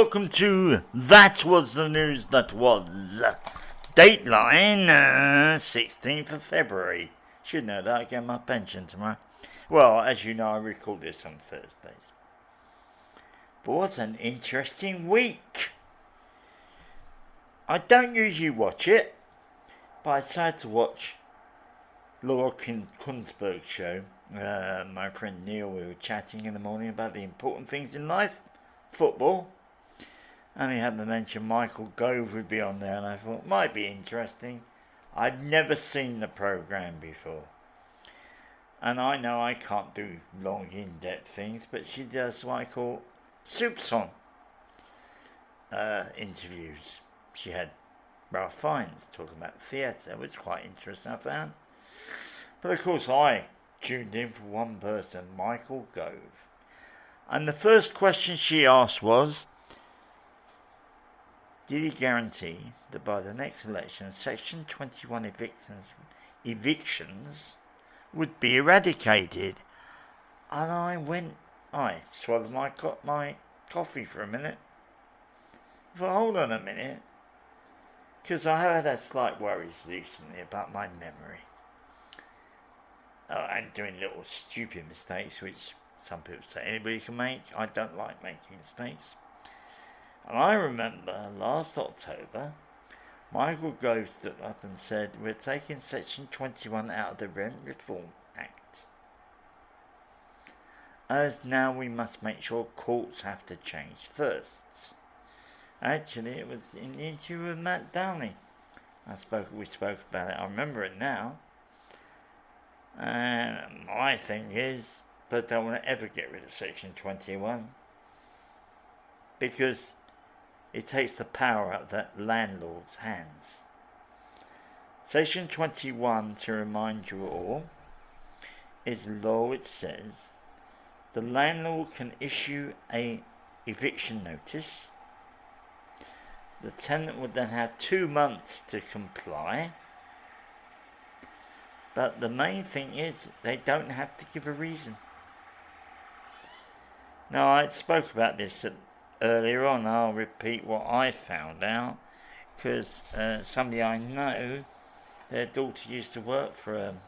welcome to That Was the News That Was. Dateline, 16th of February. Should know that, I get my pension tomorrow. Well, as you know, I record this on Thursdays. But what an interesting week. I don't usually watch it, but I decided to watch Laura Kunzberg's show. My friend Neil, we were chatting in the morning about the important things in life. Football. And he had to mention Michael Gove would be on there, and I thought, might be interesting. I'd never seen the programme before. And I know I can't do long, in-depth things, but she does what I call soups on interviews. She had Ralph Fiennes talking about theatre. It was quite interesting, I found. But of course, I tuned in for one person, Michael Gove. And the first question she asked was, did he guarantee that by the next election, Section 21 evictions would be eradicated? And I swallowed my coffee for a minute. I thought, hold on a minute. Because I have had slight worries recently about my memory. And doing little stupid mistakes, which some people say anybody can make. I don't like making mistakes. And I remember last October, Michael Gove stood up and said, we're taking Section 21 out of the Rent Reform Act. As now we must make sure courts have to change first. Actually, it was in the interview with Matt Downey. We spoke about it. I remember it now. And my thing is that I don't want to ever get rid of Section 21. Because it takes the power out of that landlord's hands. Section 21, to remind you all, is law which says the landlord can issue a eviction notice. The tenant would then have 2 months to comply. But the main thing is they don't have to give a reason. Now, I spoke about this earlier on. I'll repeat what I found out, because somebody I know, their daughter used to work for an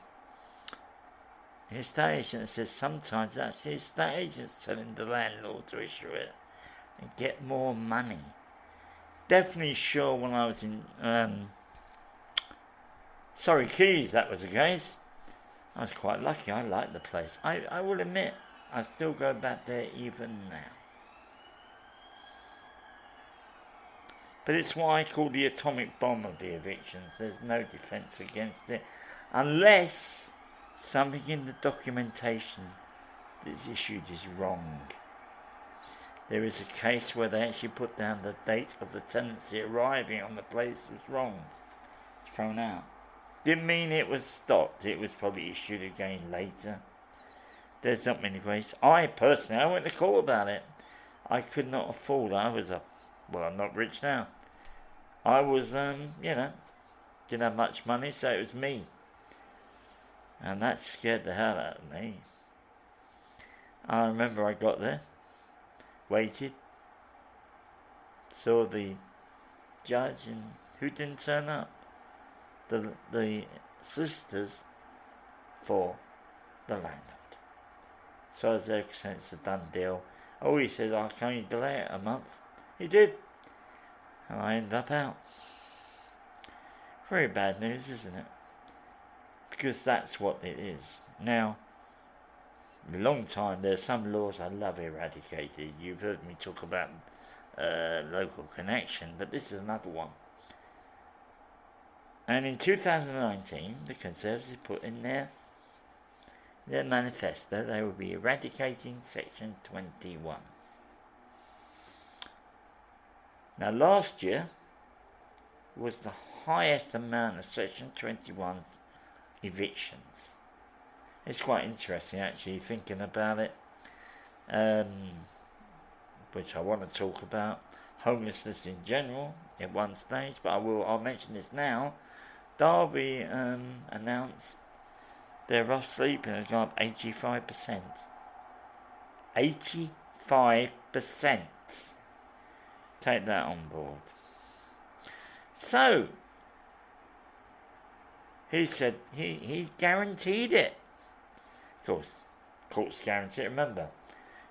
estate agent, that says sometimes that's the estate agents telling the landlord to issue it and get more money. Definitely sure when I was in Surrey Keys that was the case. I was quite lucky. I liked the place. I will admit I still go back there even now. But it's what I call the atomic bomb of the evictions. There's no defence against it. Unless something in the documentation that's issued is wrong. There is a case where they actually put down the date of the tenancy arriving on the place was wrong. It's thrown out. Didn't mean it was stopped. It was probably issued again later. There's not many ways. I went to court about it. I could not afford. I'm not rich now. I was, didn't have much money, so it was me. And that scared the hell out of me. I remember I got there, waited, saw the judge, and who didn't turn up? The solicitors for the landlord. So as they're saying it's a done deal. Oh, he says, I can only delay it a month. He did. And I ended up out. Very bad news, isn't it? Because that's what it is. Now, a long time, there's some laws I love eradicated. You've heard me talk about local connection, but this is another one. And in 2019, the Conservatives put in their manifesto they will be eradicating Section 21. Now, last year was the highest amount of Section 21 evictions. It's quite interesting, actually, thinking about it, which I want to talk about. Homelessness in general at one stage, but I'll mention this now. Derby announced their rough sleeping has gone up 85%. 85%. Take that on board. So, he said he guaranteed it. Of course, courts guarantee it. Remember,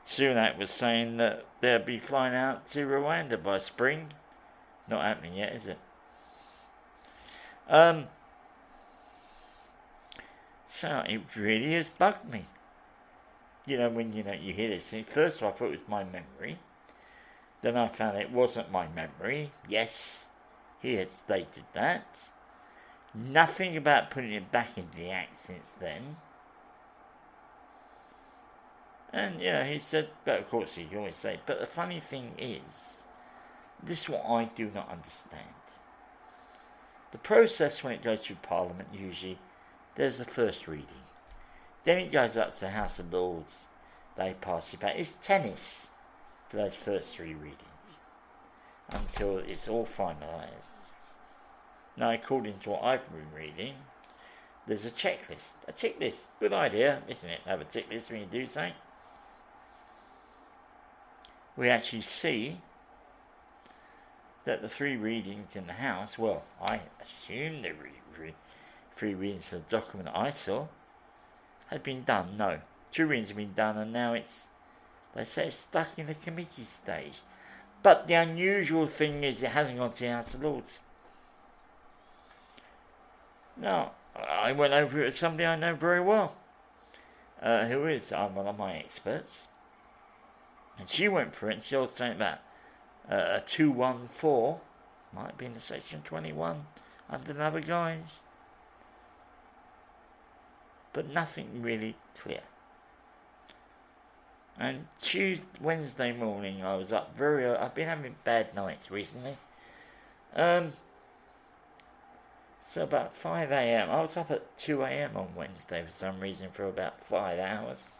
Sunak was saying that they'll be flying out to Rwanda by spring. Not happening yet, is it? So it really has bugged me. When you hear this thing, first of all I thought it was my memory. Then I found it wasn't my memory. Yes, he had stated that. Nothing about putting it back into the Act since then. And, he said, but of course he can always say, but the funny thing is, this is what I do not understand. The process when it goes through Parliament, usually, there's the first reading. Then it goes up to the House of Lords. They pass it back. It's tennis for those first three readings until it's all finalised. Now, according to what I've been reading, there's a checklist. A tick list. Good idea, isn't it? Have a tick list when you do something. We actually see that the three readings in the House, well, I assume the three readings for the document I saw had been done. No, 2 readings have been done, and now they say it's stuck in the committee stage. But the unusual thing is it hasn't gone to the House of Lords. Now, I went over it with somebody I know very well, who is one of my experts, and she went for it, and she was saying about a 214 might be in the section 21 under another guise, but nothing really clear. And Wednesday morning I was up very early. I've been having bad nights recently. So about 5 a.m. I was up at 2 a.m. on Wednesday for some reason for about 5 hours.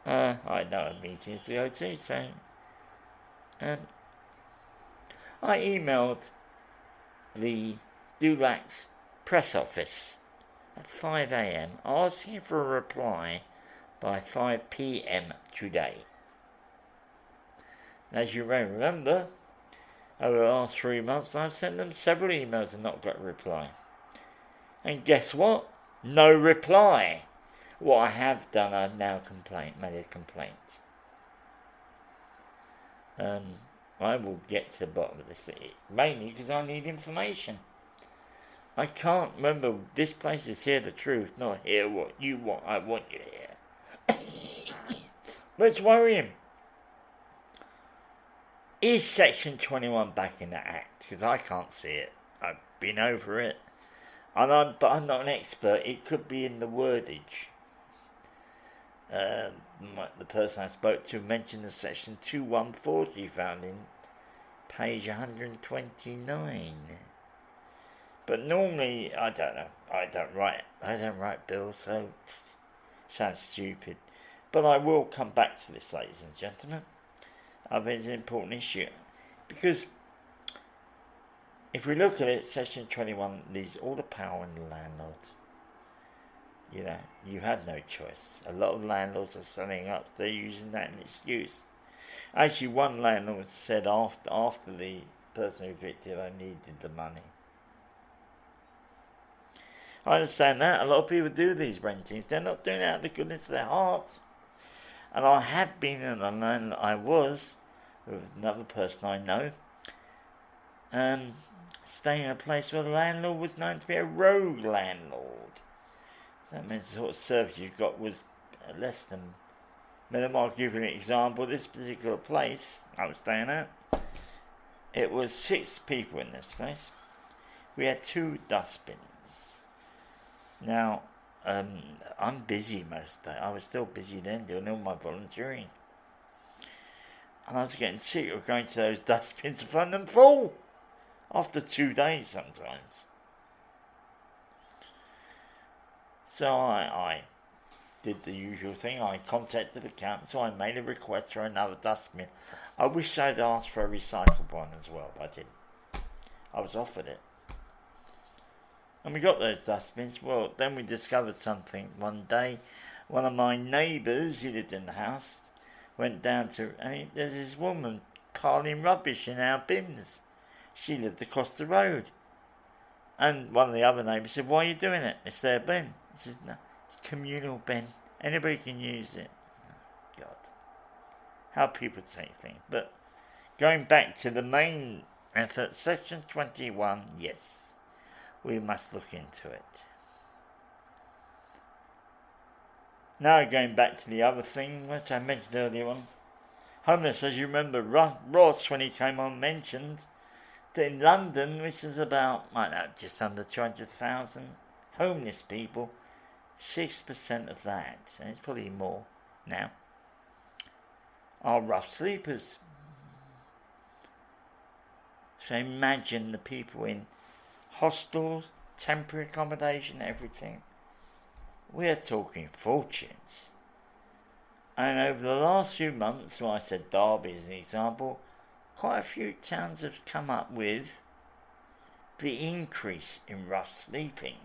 I had no meetings to go to, so I emailed the Dulac press office at 5 a.m. asking for a reply by 5 p.m. today. As you may remember, over the last 3 months I've sent them several emails and not got a reply. And guess what? No reply. What I have done, I've now made a complaint. I will get to the bottom of this, mainly because I need information. I can't remember, this place is hear the truth, not hear what you want, I want you to hear. But it's worrying. Is Section 21 back in the Act? Because I can't see it. I've been over it. But I'm not an expert. It could be in the wordage. The person I spoke to mentioned the Section 214 she found in page 129. But normally, I don't know. I don't write bills, so it sounds stupid. But I will come back to this, ladies and gentlemen. I think it's an important issue. Because if we look at it, Section 21 leaves all the power in the landlord. You have no choice. A lot of landlords are selling up. They're using that as an excuse. Actually, one landlord said after the person who evicted, I needed the money. I understand that. A lot of people do these rentings. They're not doing it out of the goodness of their heart. And I have been in a landlord. I was with another person I know, staying in a place where the landlord was known to be a rogue landlord. That means the sort of service you got was less than minimum. I'll give you an example. This particular place I was staying at, it was 6 people in this place. We had 2 dustbins. Now, I'm busy most of the day. I was still busy then doing all my volunteering. And I was getting sick of going to those dustbins to find them full. After 2 days sometimes. So I did the usual thing. I contacted the council. I made a request for another dustbin. I wish I'd asked for a recycled one as well, but I didn't. I was offered it. And we got those dustbins. Well, then we discovered something one day. One of my neighbours who lived in the house went down to, and there's this woman piling rubbish in our bins. She lived across the road. And one of the other neighbours said, why are you doing it? It's their bin. He says, no, it's a communal bin. Anybody can use it. God. How people take things. But going back to the main effort, section 21, yes, we must look into it. Now going back to the other thing which I mentioned earlier on. Homeless, as you remember, Ross, when he came on, mentioned that in London, which is about, I don't know, just under 200,000 homeless people, 6% of that, and it's probably more now, are rough sleepers. So imagine the people in hostels, temporary accommodation, everything. We're talking fortunes. And over the last few months, well, I said Derby as an example, quite a few towns have come up with the increase in rough sleeping.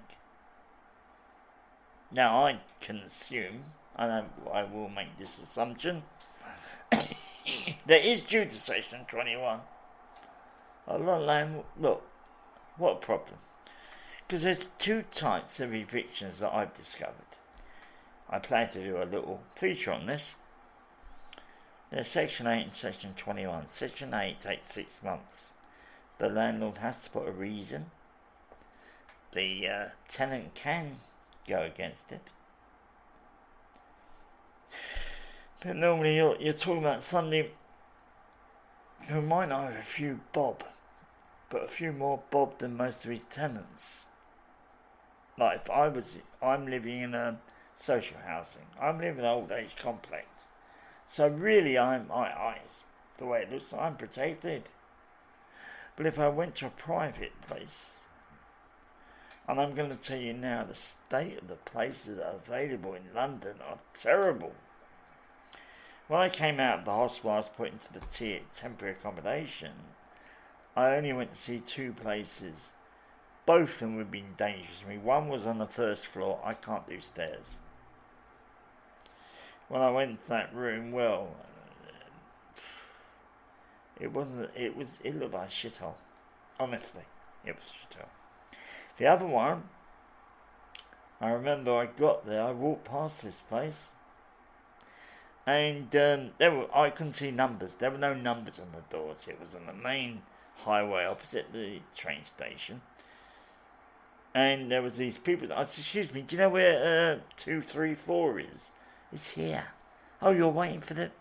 Now, I can assume, and I will make this assumption, that is due to section 21. A lot of land, look, what a problem. Because there's two types of evictions that I've discovered. I plan to do a little feature on this. There's section 8 and section 21. Section 8 takes 6 months. The landlord has to put a reason. The tenant can go against it. But normally you're talking about somebody who might not have a few bob, but a few more bob than most of his tenants. Like if I'm living in a social housing. I'm living in an old age complex. So really I the way it looks, I'm protected. But if I went to a private place, and I'm going to tell you now, the state of the places that are available in London are terrible. When I came out of the hospital, I was put into the temporary accommodation. I only went to see 2 places. Both of them would have been dangerous to me. One was on the first floor. I can't do stairs. When I went to that room, well, it looked like a shithole. Honestly, it was a shithole. The other one, I remember I got there, I walked past this place, and I couldn't see numbers. There were no numbers on the doors. It was on the main highway opposite the train station. And there was these people. I said, excuse me, do you know where 234 is? It's here. Oh, you're waiting for them?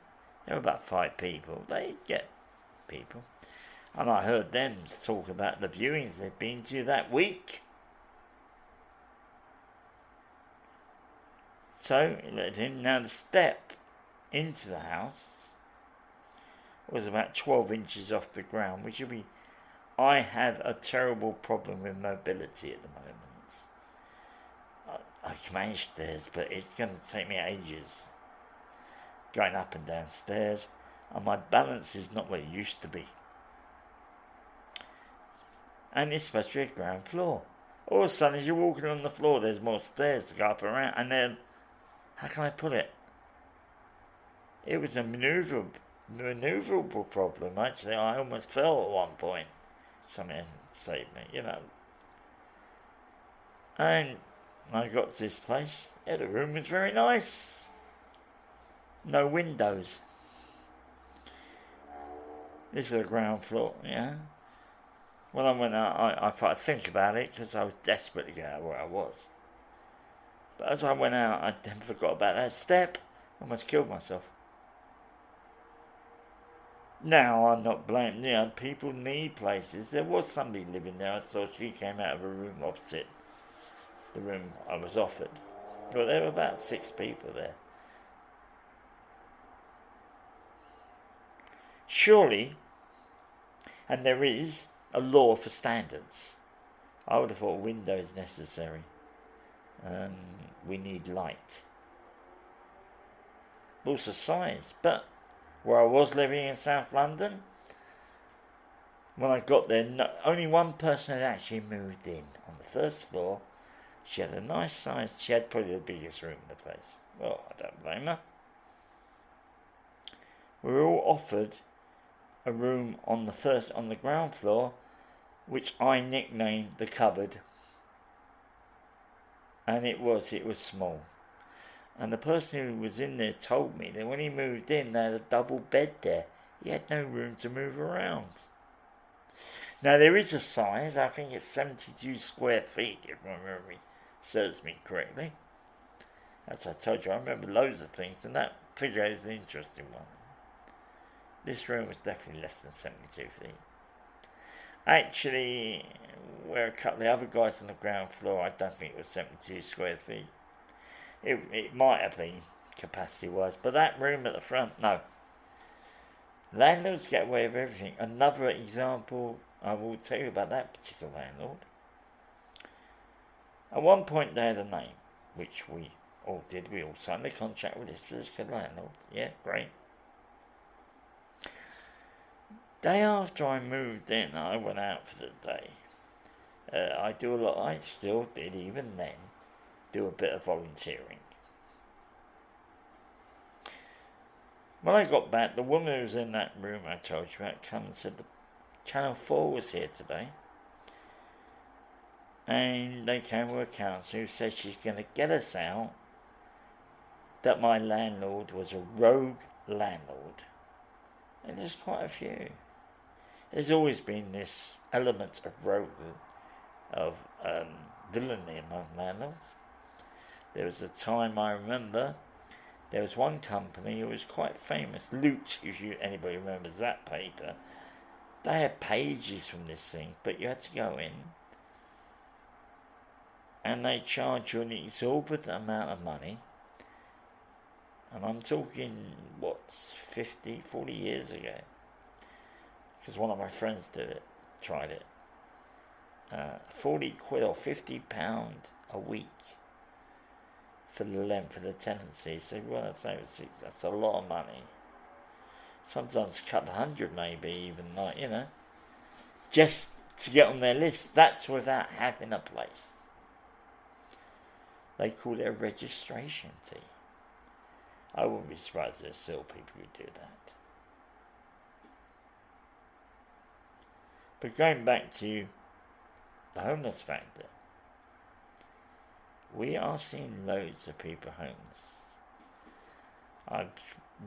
There were about 5 people. They get people. And I heard them talk about the viewings they've been to that week. So, it let in. Now, the step into the house was about 12 inches off the ground, which would be... I have a terrible problem with mobility at the moment. I can manage stairs, but it's going to take me ages going up and down stairs, and my balance is not what it used to be. And it's supposed to be a ground floor. All of a sudden, as you're walking on the floor, there's more stairs to go up and around, and then, how can I put it? It was a maneuverable problem, actually. I almost fell at one point. Something saved me, you know. And I got to this place. Yeah, the room was very nice. No windows. This is the ground floor, yeah. When I went out, I thought I'd think about it because I was desperate to get out of where I was. But as I went out, I then forgot about that step. I almost killed myself. Now, I'm not blaming, you know, people need places. There was somebody living there. I thought she came out of a room opposite the room I was offered. Well, there were about 6 people there. Surely, and there is a law for standards. I would have thought windows necessary. We need light. Also size, but where I was living in South London, when I got there, only one person had actually moved in. On the first floor, she had a nice size, she had probably the biggest room in the place. Well, I don't blame her. We were all offered a room on the ground floor, which I nicknamed the cupboard. And it was small. And the person who was in there told me that when he moved in, they had a double bed there. He had no room to move around. Now, there is a size, I think it's 72 square feet, if my memory serves me correctly. As I told you, I remember loads of things, and that figure is an interesting one. This room was definitely less than 72 feet. Actually, where a couple of the other guys on the ground floor, I don't think it was 72 square feet. It might have been, capacity-wise, but that room at the front, no. Landlords get away with everything. Another example I will tell you about that particular landlord. At one point they had a name, which we all did. We all signed a contract with this particular landlord. Yeah, great. Day after I moved in, I went out for the day. I still did, even then, do a bit of volunteering. When I got back, the woman who was in that room I told you about came and said the Channel 4 was here today. And they came with a counsellor who said she's going to get us out, that my landlord was a rogue landlord. And there's quite a few. There's always been this element of villainy among landlords. There was a time I remember, there was one company who was quite famous, Loot, if anybody remembers that paper. They had pages from this thing, but you had to go in and they charge you an exorbitant amount of money. And I'm talking, 40 years ago. Because one of my friends tried it. 40 quid or £50 a week for the length of the tenancy. So, well, that's a lot of money. Sometimes a couple of hundred, maybe, even like, just to get on their list. That's without having a place. They call it a registration fee. I wouldn't be surprised there's still people who do that. But going back to the homeless factor, we are seeing loads of people homeless.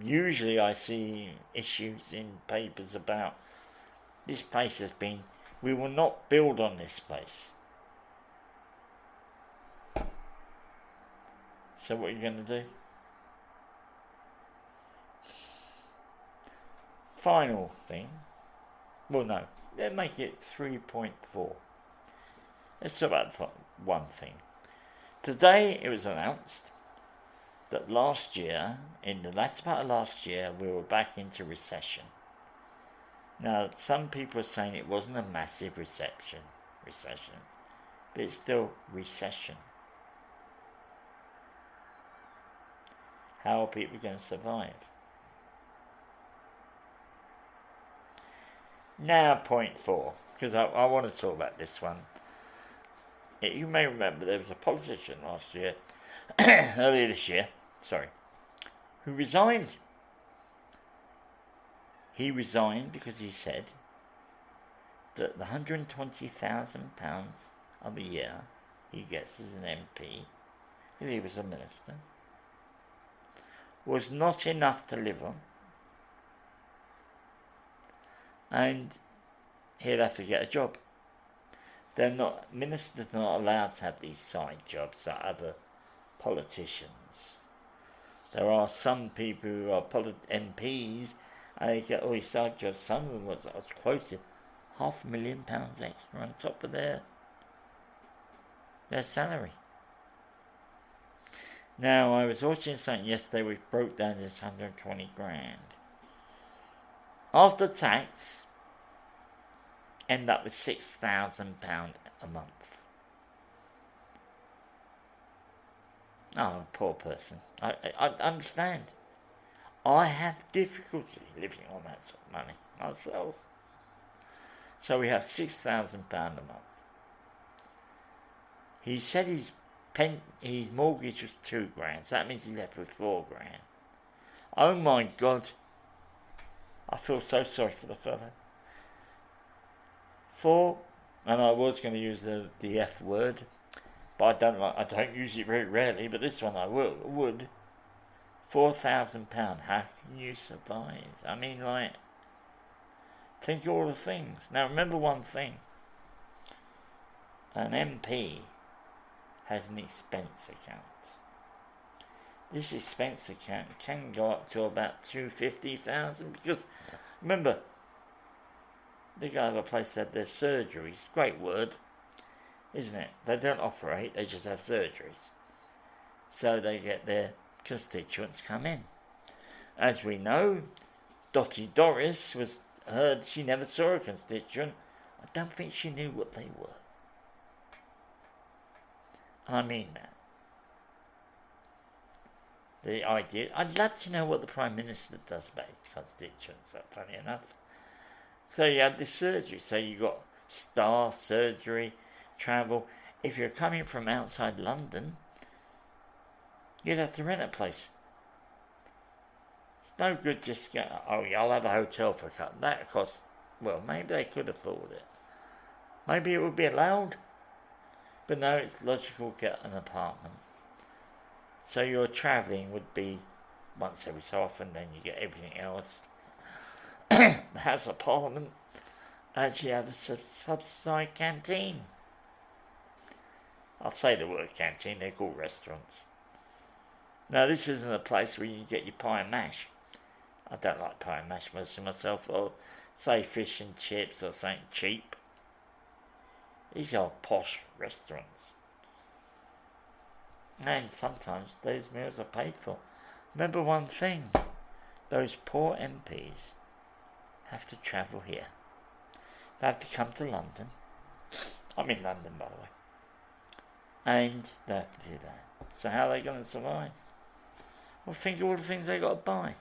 Usually I see issues in papers about this place we will not build on this place. So what are you going to do? Final thing. Well, no. Let's make it 3.4. Let's talk about one thing. Today it was announced that last year, in the latter part of last year, we were back into recession. Now, some people are saying it wasn't a massive recession, but it's still recession. How are people going to survive? Now, point 4, because I want to talk about this one. You may remember there was a politician last year, earlier this year, who resigned. He resigned because he said that the £120,000 of a year he gets as an MP, if he was a minister, was not enough to live on, and he'd have to get a job. Ministers are not allowed to have these side jobs that other politicians. There are some people who are MPs and they get all these side jobs. Some of them was quoted £500,000 extra on top of their salary. Now, I was watching something yesterday which broke down this 120 grand. After tax, end up with £6,000 a month. Oh, poor person. I understand. I have difficulty living on that sort of money myself. So we have £6,000 a month. He said his mortgage was £2 grand, so that means he's left with £4 grand. Oh my God. I feel so sorry for the fellow. For, and I was going to use the F word, but I don't use it very rarely, but this one I would. £4,000. How can you survive? I mean, like, think of all the things. Now remember one thing. An MP has an expense account. This expense account can go up to about $250,000 because, remember, they go to a place that their surgeries. Great word, isn't it? They don't operate; they just have surgeries. So they get their constituents come in. As we know, Dottie Doris was heard she never saw a constituent. I don't think she knew what they were. And I mean that. The idea, I'd love to know what the Prime Minister does about his constituents, funny enough. So you have this surgery, so you got staff, surgery, travel. If you're coming from outside London, you'd have to rent a place. It's no good just going, I'll have a hotel for a couple. That costs, well, maybe they could afford it. Maybe it would be allowed. But no, it's logical to get an apartment. So your travelling would be once every so often, then you get everything else. The House of Parliament actually have a subsidised canteen. I'll say the word canteen, they're called restaurants. Now this isn't a place where you get your pie and mash. I don't like pie and mash most of myself, or say fish and chips or something cheap. These are posh restaurants. And sometimes those meals are paid for. Remember one thing, those poor MPs have to travel here. They have to come to London. I'm in London, by the way. And they have to do that. So how are they going to survive? Well, think of all the things they got to buy.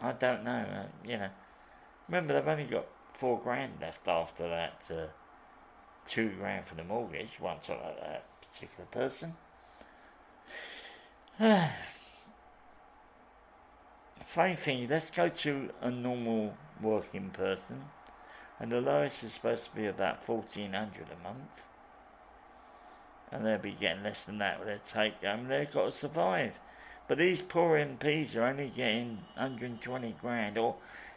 I don't know, Remember, they've only got £4,000 left after that £2,000 for the mortgage. Well, I'm talking about that particular person. Funny thing, let's go to a normal working person, and the lowest is supposed to be about $1,400 a month, and they'll be getting less than that with their take home. They've got to survive. But these poor MPs are only getting 120 grand, or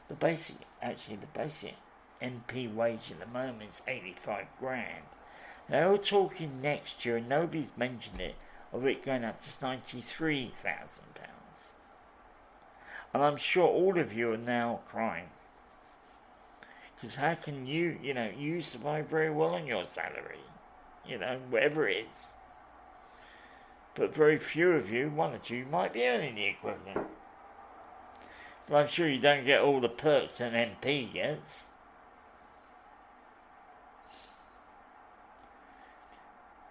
the basic MP wage at the moment is 85 grand. They're all talking next year, and nobody's mentioned it, of it going up to £93,000. And I'm sure all of you are now crying. Because how can you survive very well on your salary, whatever it is. But very few of you, one or two, might be earning the equivalent. But I'm sure you don't get all the perks an MP gets.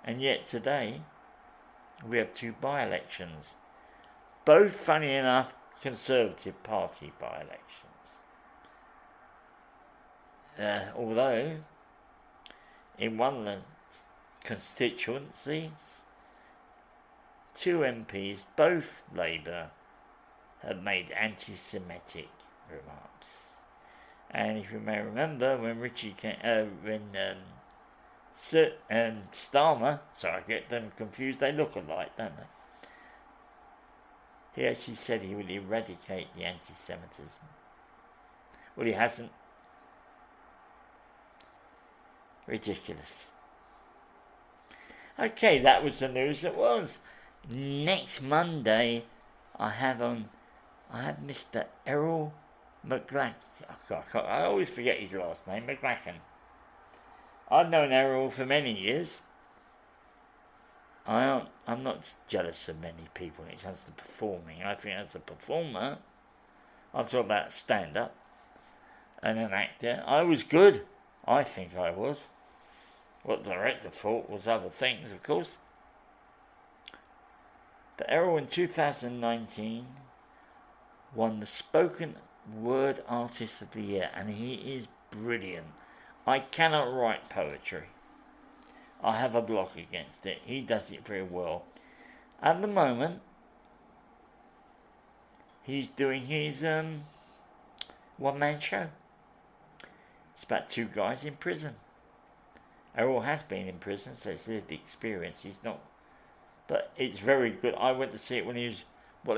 And yet today, we have 2 by-elections. Both, funny enough, Conservative Party by-elections. Although, in one of the constituencies, 2 MPs, both Labour, have made anti-Semitic remarks. And if you may remember, when Starmer, sorry, I get them confused, they look alike, don't they? He actually said he would eradicate the anti-Semitism. Well, he hasn't. Ridiculous. Okay, that was the news that was. Next Monday, I have Mr. Errol McLachlan. I always forget his last name, McLachlan. I've known Errol for many years. I'm not jealous of many people when it comes to performing. I think as a performer, I'm talking about stand-up and an actor. I was good. I think I was. What the director thought was other things, of course. But Errol in 2019 won the Spoken Word Artist of the Year, and he is brilliant. I cannot write poetry. I have a block against it. He does it very well. At the moment, he's doing his one-man show. It's about two guys in prison. Errol has been in prison, so it's lived experience. He's not, but it's very good. I went to see it when he was what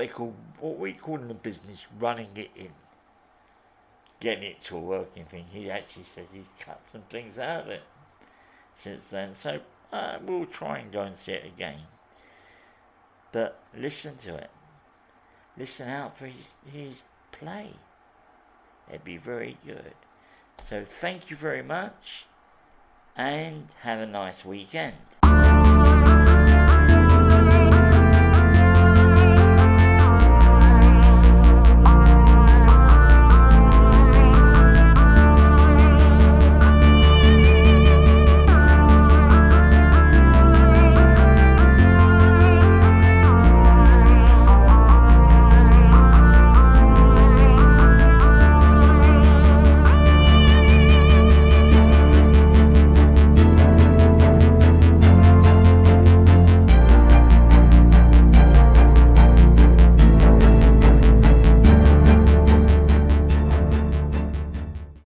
we call in the business, running it in, getting it to a working thing. He actually says he's cut some things out of it since then. So we'll try and go and see it again. But listen to it. Listen out for his play. It'd be very good. So thank you very much, and have a nice weekend.